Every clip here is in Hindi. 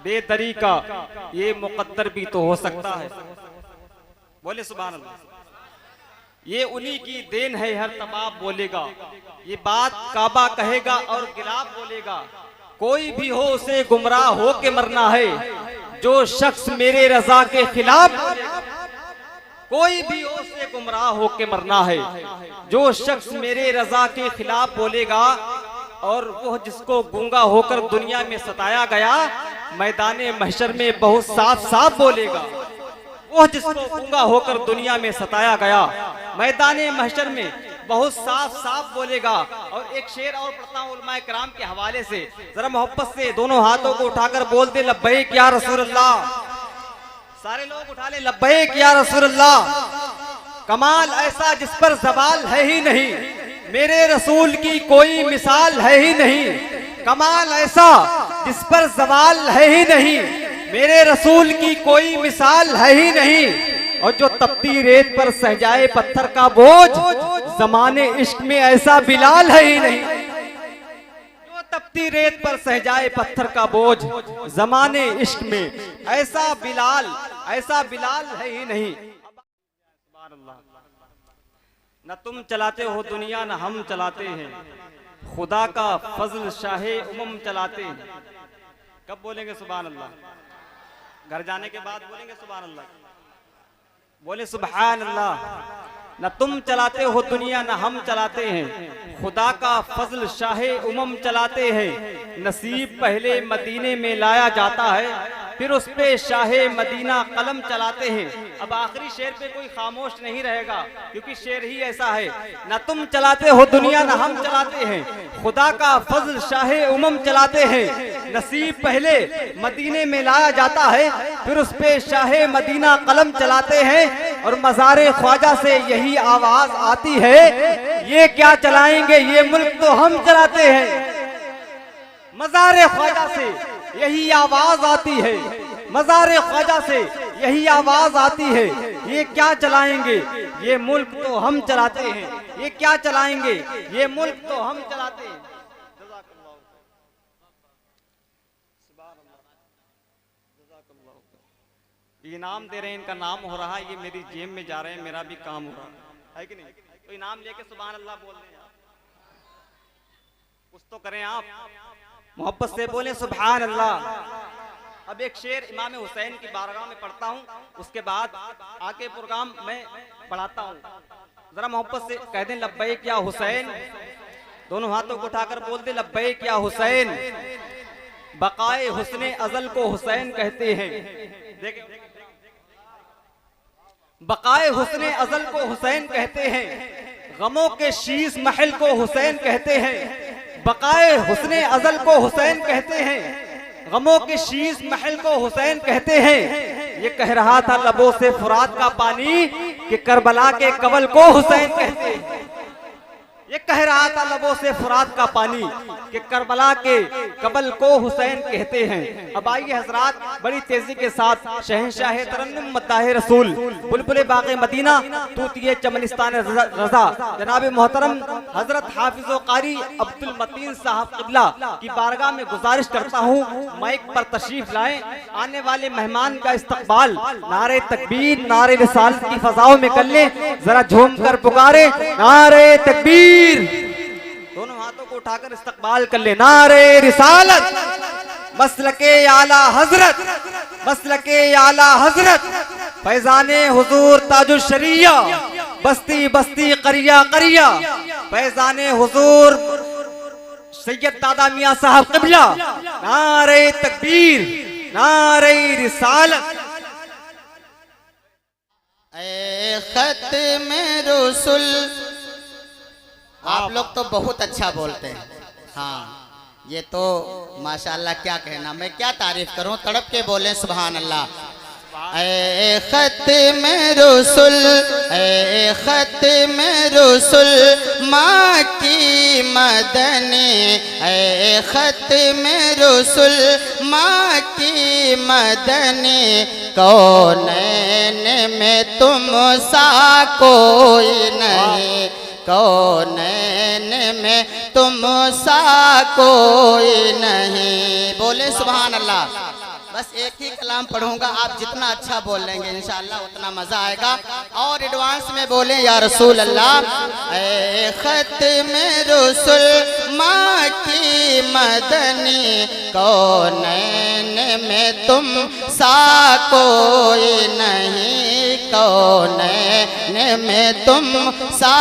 बेदरी का ये मुकद्दर भी तो हो सकता है। बोले सुभान अल्लाह। ये उन्हीं की देन है, हर तबाब बोलेगा, ये बात काबा कहेगा और गिलाब बोलेगा। कोई भी हो उसे गुमराह हो के मरना है, जो शख्स मेरे रजा के खिलाफ, कोई भी हो उसे गुमराह हो के मरना है, जो शख्स मेरे रजा के खिलाफ बोलेगा। और वो जिसको गूंगा होकर दुनिया में सताया गया, मैदाने महशर में बहुत साफ साफ बोलेगा। वो जिसको गूंगा होकर दुनिया में सताया गया, मैदाने महशर में बहुत साफ साफ बोलेगा। और एक शेर और पढ़ता हूँ उलमाए किराम के हवाले से, जरा मोहब्बत से दोनों हाथों को उठाकर बोल दे लब्बैक या रसूल अल्लाह। सारे लोग उठा ले लब्बैक या रसूल अल्लाह। कमाल ऐसा जिस पर सवाल है ही नहीं, मेरे रसूल की कोई मिसाल है ही नहीं। कमाल ऐसा जिस पर सवाल है ही नहीं, मेरे रसूल की कोई मिसाल है ही नहीं। और जो तपती रेत पर सह जाए पत्थर का बोझ, ज़माने इश्क में ऐसा बिलाल है ही नहीं। जो तपती रेत पर सह जाए पत्थर का बोझ, ज़माने इश्क में ऐसा बिलाल है ही नहीं। न तुम चलाते हो दुनिया न हम चलाते हैं, खुदा का फजल शाहे उमम चलाते हैं। कब बोलेंगे सुभान अल्लाह? घर जाने के बाद बोलेंगे सुभान अल्लाह। बोले सुभान अल्लाह। न तुम चलाते हो दुनिया न हम चलाते हैं, खुदा का फजल शाहे उमम चलाते हैं। नसीब पहले मदीने में लाया जाता है, फिर उस पे शाहे मदीना कलम चलाते हैं। अब आखिरी शेर पे कोई खामोश नहीं रहेगा, क्योंकि शेर ही ऐसा है। न तुम चलाते हो दुनिया न हम चलाते हैं, खुदा का फजल शाहे उमम चलाते हैं। नसीब पहले मदीने में लाया जाता है, फिर उस पे शाहे मदीना कलम चलाते हैं। और मज़ारे ख्वाजा से यही आवाज आती है, ये क्या चलाएंगे ये मुल्क तो हम चलाते हैं। मज़ारे ख्वाजा से यही आवाज आती है, मज़ारे ख्वाजा से यही आवाज आती है, ये क्या चलाएंगे ये मुल्क तो हम चलाते हैं। ये क्या चलाएंगे ये मुल्क तो हम चलाते हैं। इनाम दे रहे हैं, इनका नाम हो रहा है, ये मेरी जेब में जा रहे हैं, मेरा भी काम हो रहा है कि नहीं? तो इनाम लेके सुभान अल्लाह बोल रहे हैं। कुछ तो करें आप, मोहब्बत से बोले सुभान अल्लाह। अब एक शेर इमाम हुसैन की बारगाह में पढ़ता हूँ, उसके बाद आके प्रोग्राम में पढ़ाता हूँ। जरा मोहब्बत से कह दें लब्बैक या हुसैन। दोनों हाथों को उठाकर बोल दे लब्बैक या हुसैन। बकाए हुस्ने अजल को हुसैन कहते हैं। देखें, बकाए हुस्ने अजल को हुसैन कहते हैं, गमों के शीश महल को हुसैन कहते हैं। बकाए हुस्ने अजल को हुसैन कहते हैं, गमों के शीश महल को हुसैन कहते हैं। ये कह रहा था लबों से फुरात का पानी कि करबला के कवल को हुसैन कहते हैं। ये कह रहा था लबों से फुरात का पानी कि करबला के कबल को हुसैन कहते हैं। अब आइए हजरात, बड़ी तेजी के साथ शहंशाह तरन्नुम मद्दाह रसूल बुलबुल बाग़े मदीना तूतिए चमनिस्तान रजा जनाब मोहतरम हजरत हाफिज़ कारी अब्दुल मतीन साहब क़िबला की बारगाह में गुजारिश करता हूँ, माइक पर तशरीफ लाएं। आने वाले मेहमान का इस्तकबाल नारे तकबीर नारे रिसालत की फजाओं में कर ले। जरा झूम कर पुकारे नारे तकबीर। दोनों हाथों को उठाकर इस्तकबाल कर ले। नारे रिसालत, मसलके आला हजरत, मसलके आला हजरत, फैजाने हुजूर ताजुल शरिया, बस्ती बस्ती करिया करिया, फैजाने हुजूर सैयद दादा मियां साहब क़िबला। नारे तकबीर नारे रिसालत। ए ख़त्म रसूल, आप लोग तो बहुत अच्छा बोलते हैं। हाँ, ये तो माशाअल्लाह, क्या कहना, मैं क्या तारीफ करूं, तड़प के बोले सुभान अल्लाह। ए ख़त्म रसूल, ए ख़त्म रसूल माँ की मदनी, ए ख़त्म रसूल माँ की मदनी, कौनैन में तुम सा कोई नहीं, कौनैन में तुम सा कोई नहीं। बोले सुभान अल्लाह। बस एक ही कलाम पढ़ूंगा, आप जितना अच्छा बोल लेंगे इंशाअल्लाह उतना मजा आएगा। और एडवांस में बोले या रसूल अल्लाह। ए ख़त्म रसूल माँ की मदनी, कौनैन में तुम सा कोई नहीं, कौनैन में तुम सा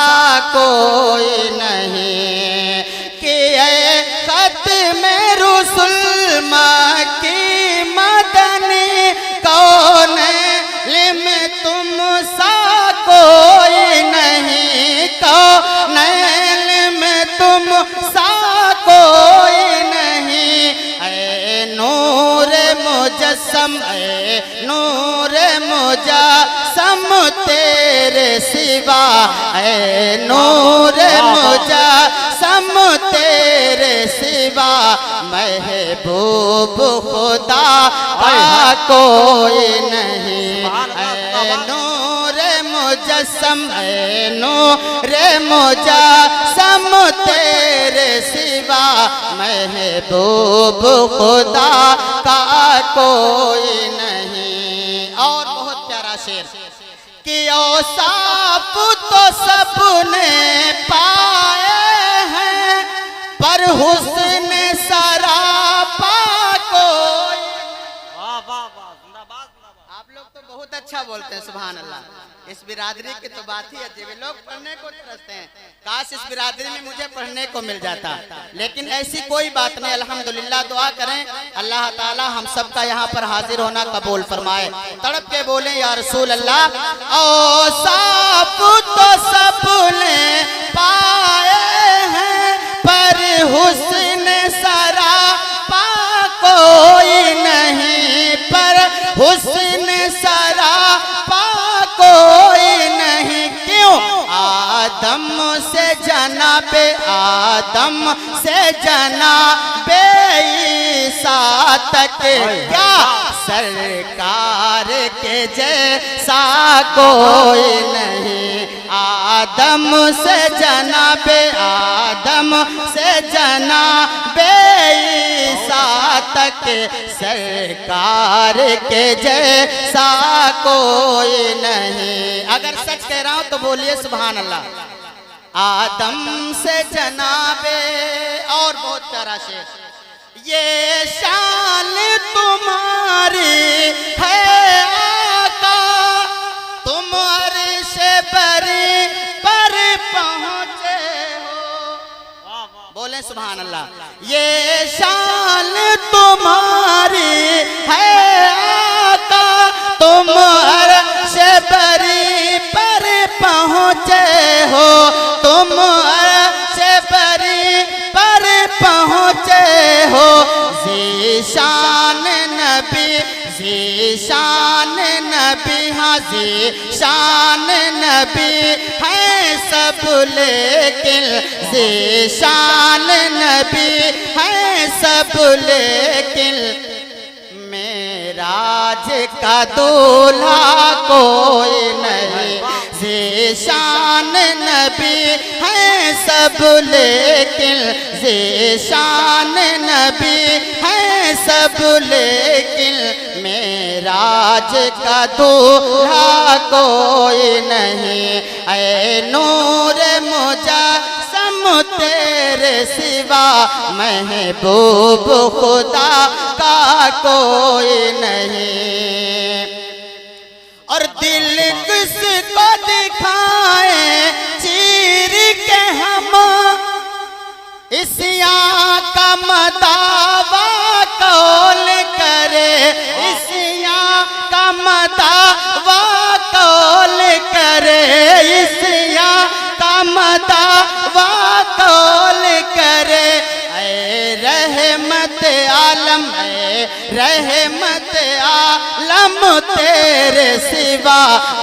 कोई नहीं। कि ए ख़त्म रसूल माँ की मदनी, कौनैन में तुम सा कोई नहीं, कौनैन में तुम सा कोई नहीं। ऐ नूर मुजस्सम, ऐ नूर मुजस्सम तेरे सिवा, ऐ नूर मुजस्सम तेरे सिवा, महबूब खुदा का कोई नहीं। ऐ नूर मुजस्सम, ऐ नूर मुजस्सम तेरे सिवा, महबूब खुदा का कोई नहीं। और बहुत प्यारा शेर कि औसाफ तो सबने पाए हैं, पर हुस्न सरापा कोई। वाह वाह वाह, जिंदाबाद जिंदाबाद। आप लोग तो बहुत अच्छा बोलते हैं, सुभान अल्लाह। इस बिरादरी की तो बात ही अजीब है, लोग पढ़ने को तरसते हैं। काश इस बिरादरी में मुझे पढ़ने को मिल जाता, लेकिन ऐसी कोई बात नहीं। अल्हम्दुलिल्लाह, दुआ करें अल्लाह ताला हम सबका यहाँ पर हाजिर होना कबूल फरमाए। तड़प के बोले या रसूल अल्लाह। ओ साफ तो सबने पाए हैं, पर हुस्न सरापा कोई नहीं, पर हुस्न सरापा कोई नहीं। क्यों? आदम से जनाबे, आदम से जनाबे ईसा तक, क्या सरकार के जैसा कोई नहीं। आदम से जनाबे, आदम से जनाबे ईसा तक, सरकार के जैसा कोई नहीं। अगर सच कह रहा हूं तो बोलिए सुभान अल्लाह। आदम से जनाबे, और बहुत प्यारा शेर, ये शान तुम्हारी है आका, तुम अर्श बरी पर पहुँचे हो। बोले सुभान अल्लाह। ये शान तुम्हारी है आका, तुम अर्श बरी पर पहुँचे हो, तुम अर्श बरी पर पहुँचे हो। ज़ीशान नबी, ज़ीशान नबी, हाँ ज़ीशान नबी है सब, लेकिन ज़ीशान नबी है सब, लेकिन मेराज का दूल्हा कोई नहीं। ज़ीशान नबी है सब, लेकिन ज़ीशान नबी है सब, लेकिन मेराज का दूल्हा कोई नहीं। ऐ नूर मुजस्सम तेरे सिवा, महबूब खुदा का कोई नहीं। और दिल किसको दिखाए चीर के हम, इस आका मदावा कौल करे, इस आका मदावा कौल करे, इस आका मदावा कौल करे। ऐ रहमत आलम, ऐ रहमत आलम तेरे सिवा,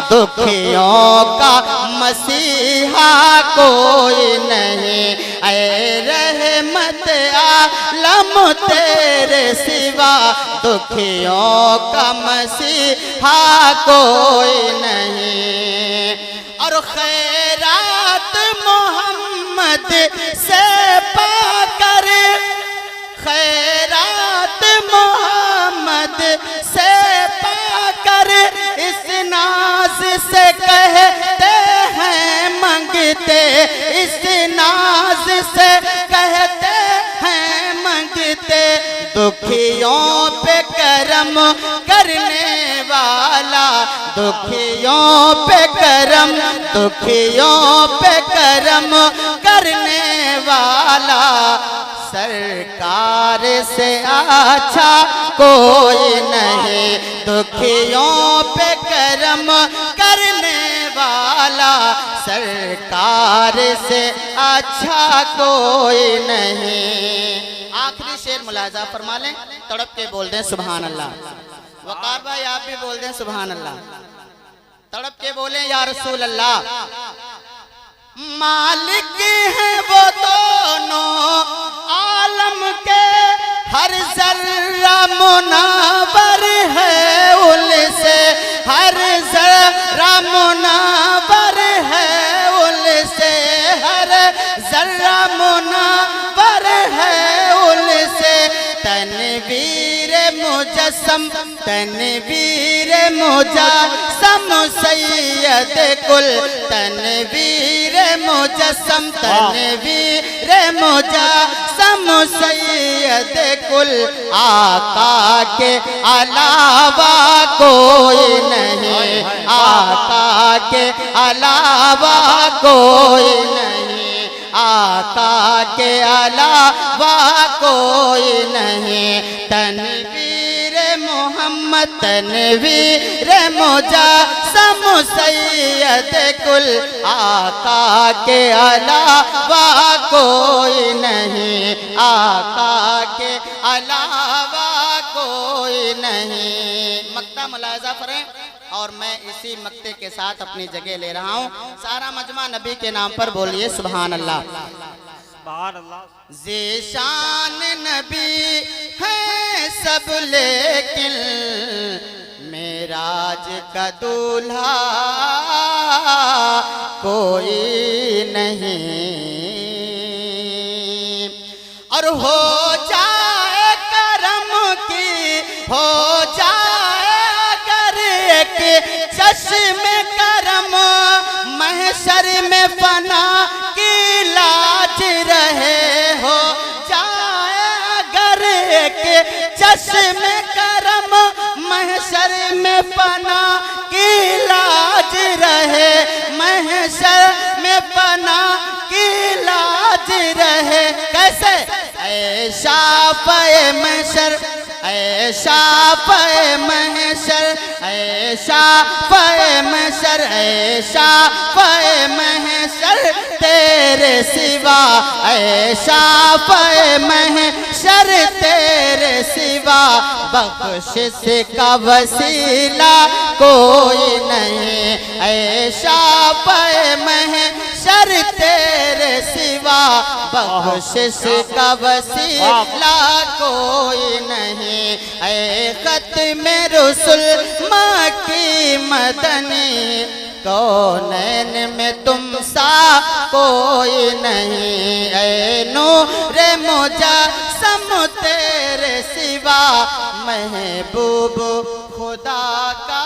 दुखियों का मसीहा कोई नहीं। ऐ रहमत आलम तेरे सिवा, दुखियों का मसीहा कोई नहीं। और खैरात मोहम्मद से पाकर, खैरात मोहम्मद नाज से कहते हैं मंगते, इस नाज से कहते हैं मंगते, दुखियों पे करम करने वाला, दुखियों पे करम, दुखियों पे करम करने वाला, सरकार से अच्छा कोई नहीं, दुखियों पे करम करने वाला, सरकार से अच्छा कोई नहीं। आखिरी शेर मुलाजा फरमा लें, तड़प के बोल दें सुभान अल्लाह। वकार भाई आप भी बोल दें सुभान अल्लाह, तड़प के बोलें या रसूल अल्लाह। मालिक हैं वो दोनों आलम के, हर जर्रा मुनावर है उनसे, हर जर्रा मुनावर है उनसे, हर जर्रा मुनावर है उनसे, तनवीर मुजस्सम, तनवीर मुजस्सम सैयद कुल, तनवीर मुजस्सम, तनवीर मुजस्सम सैयद कुल, आका के अलावा कोई नहीं, आका के अलावा कोई नहीं, आका के अलावा कोई नहीं, तनवीर मोहम्मद, तनवीर मुजस्सम सैयद कुल, आका के अलावा कोई नहीं, आका के अलावा कोई नहीं। मक्ता मुलाजा करें और मैं इसी मक्ते के साथ अपनी जगह ले रहा हूँ। सारा मजमा नबी के नाम पर बोलिए सुभान अल्लाह। सुभान अल्लाह। ज़ेशान नबी है सब लेकिन मेराज का दूल्हा कोई नहीं, और हो जाए करम की, हो जाए अगर एक चश्मे करम, महशर में फना की लाज रहे, हो जाए अगर एक चश्मे करम, महशर में फना की लाज रहे, महशर में फना की लाज रहे। कैसे? ऐशा पे महशर, ऐशा पे महशर, ऐशा पे महशर, ऐशा पे महशर तेरे सिवा, ऐशा पे महशर तेरे सिवा, बख्शिश का वसीला कोई नहीं, ऐशा पे महशर तेरे सिवा, बख्शिश का वसीला कोई नहीं। ऐ ख़त्मे रुसूल मक्की मदनी, कौनैन में तुम सा कोई नहीं, ऐ नूर मुजस्सम तेरे सिवा, महबूब खुदा का